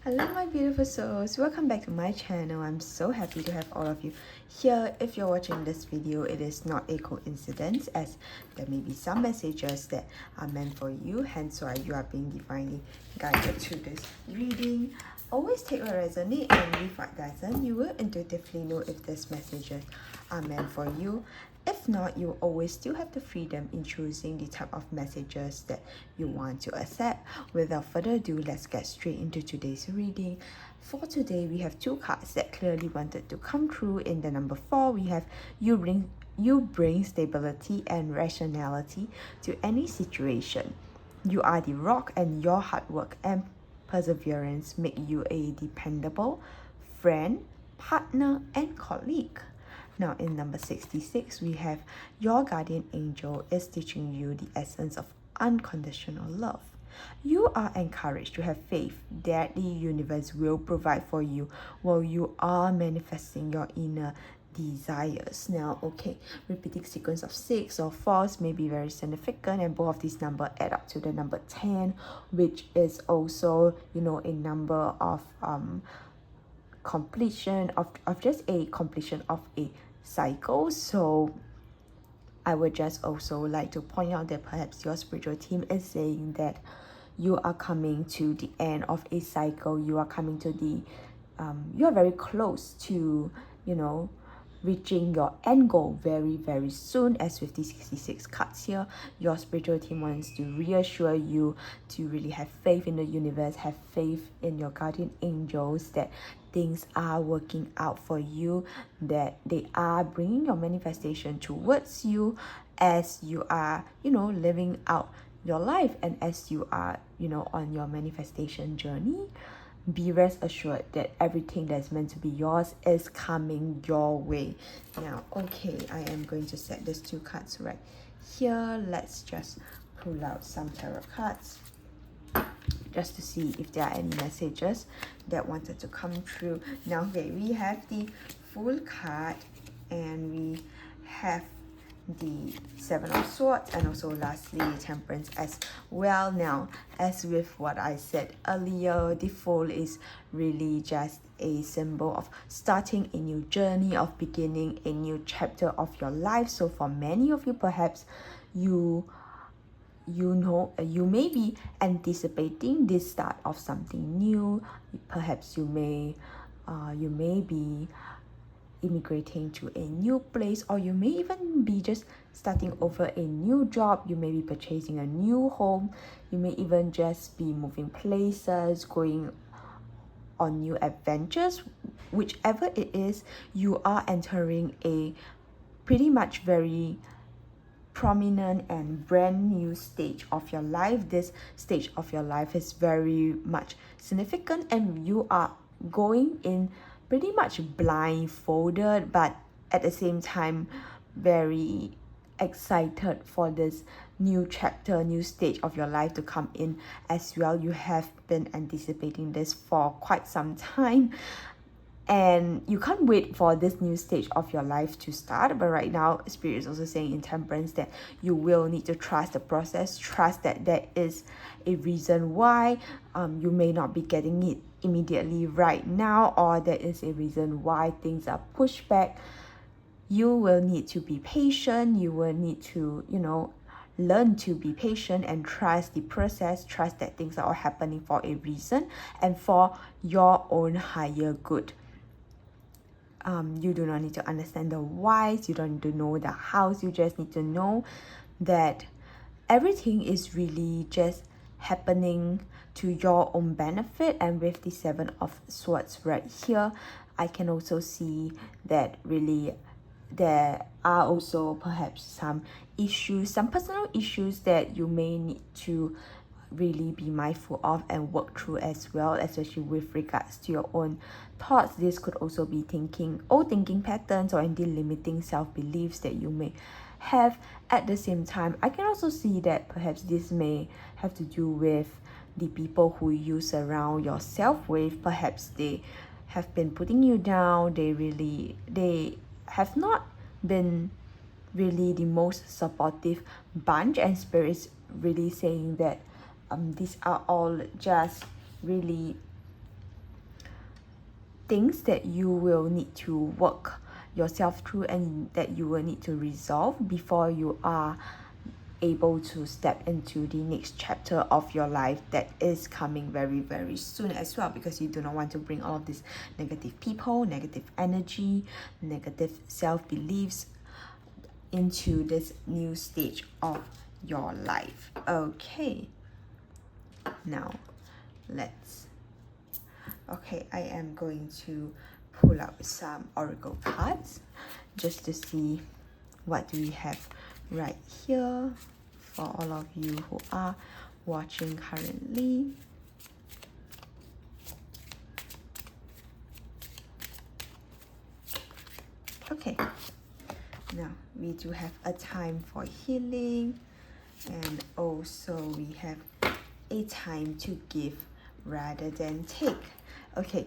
Hello my beautiful souls, welcome back to my channel. I'm so happy to have all of you here. If you're watching this video, it is not a coincidence, as there may be some messages that are meant for you, hence why you are being divinely guided to this reading. Always take what resonates and leave what doesn't. You will intuitively know if these messages are meant for you. If not, you always still have the freedom in choosing the type of messages that you want to accept. Without further ado, let's get straight into today's reading. For today, we have two cards that clearly wanted to come through. In the number 4, we have you bring stability and rationality to any situation. You are the rock, and your hard work and perseverance make you a dependable friend, partner, and colleague. Now in number 66, we have your guardian angel is teaching you the essence of unconditional love. You are encouraged to have faith that the universe will provide for you while you are manifesting your inner desires. Now, okay, repeating sequence of 6 or 4 may be very significant, and both of these numbers add up to the number 10, which is also, a number of completion of just a completion of a cycle. So I would just also like to point out that perhaps your spiritual team is saying that you are coming to the end of a cycle. You are coming to the you are very close to reaching your end goal very soon. As with the 66 cards here, your spiritual team wants to reassure you to really have faith in the universe, have faith in your guardian angels, that things are working out for you, that they are bringing your manifestation towards you as you are living out your life, and as you are on your manifestation journey. Be rest assured that everything that's meant to be yours is coming your way. Now, okay, I am going to set these two cards right here. Let's just pull out some tarot cards just to see if there are any messages that wanted to come through. Now, okay, we have the Fool card, and we have the 7 of Swords, and also lastly Temperance as well. Now, as with what I said earlier, the Fool is really just a symbol of starting a new journey, of beginning a new chapter of your life. So for many of you, perhaps you may be anticipating the start of something new. Perhaps you may be immigrating to a new place, or you may even be just starting over a new job. You may be purchasing a new home. You may even just be moving places, going on new adventures. Whichever it is, you are entering a pretty much very prominent and brand new stage of your life. This stage of your life is very much significant, and you are going in pretty much blindfolded, but at the same time very excited for this new chapter, new stage of your life to come in as well. You have been anticipating this for quite some time, and you can't wait for this new stage of your life to start. But right now, Spirit is also saying in Temperance that you will need to trust the process, trust that there is a reason why you may not be getting it immediately right now, or there is a reason why things are pushed back. You will need to be patient. You will need to learn to be patient and trust the process, trust that things are all happening for a reason and for your own higher good. You do not need to understand the whys, you don't need to know the hows, you just need to know that everything is really just happening to your own benefit. And with the 7 of Swords right here, I can also see that really there are also perhaps some issues, some personal issues that you may need to really be mindful of and work through as well, especially with regards to your own thoughts. This could also be old thinking patterns or any limiting self-beliefs that you may have. At the same time, I can also see that perhaps this may have to do with the people who you surround yourself with. Perhaps they have been putting you down. They have not been really the most supportive bunch, and Spirit is really saying that these are all just really things that you will need to work yourself through and that you will need to resolve before you are able to step into the next chapter of your life that is coming very, very soon as well, because you do not want to bring all of these negative people, negative energy, negative self-beliefs into this new stage of your life. Okay, now I am going to pull out some oracle cards just to see what do we have right here for all of you who are watching currently. Okay, now we do have a time for healing, and also we have a time to give rather than take. Okay,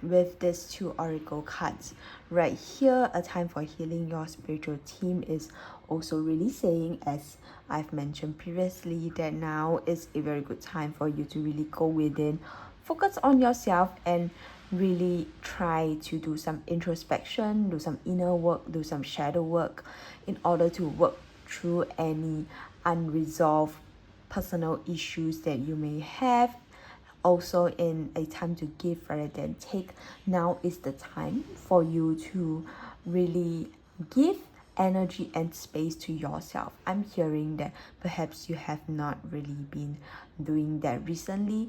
with these two oracle cards right here, a time for healing, your spiritual team is also really saying, as I've mentioned previously, that now is a very good time for you to really go within, focus on yourself, and really try to do some introspection, do some inner work, do some shadow work in order to work through any unresolved personal issues that you may have. Also, in a time to give rather than take, now is the time for you to really give energy and space to yourself. I'm hearing that perhaps you have not really been doing that recently.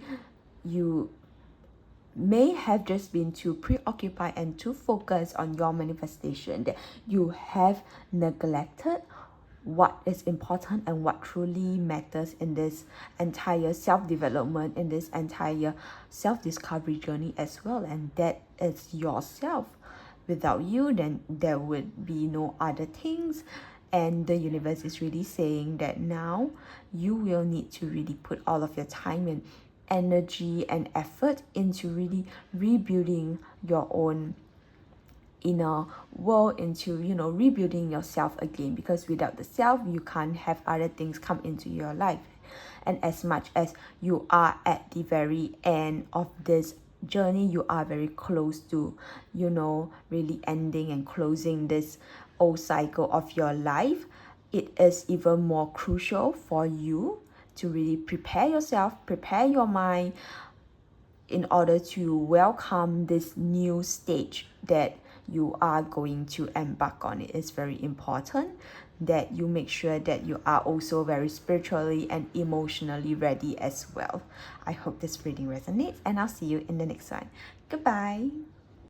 You may have just been too preoccupied and too focused on your manifestation that you have neglected what is important and what truly matters in this entire self-development, in this entire self-discovery journey as well, and that is yourself. Without you, then there would be no other things, and the universe is really saying that now you will need to really put all of your time and energy and effort into really rebuilding your own inner world, into rebuilding yourself again, because without the self you can't have other things come into your life. And as much as you are at the very end of this journey, you are very close to really ending and closing this old cycle of your life, it is even more crucial for you to really prepare yourself, prepare your mind in order to welcome this new stage that you are going to embark on. It is very important that you make sure that you are also very spiritually and emotionally ready as well. I hope this reading resonates, and I'll see you in the next one. Goodbye.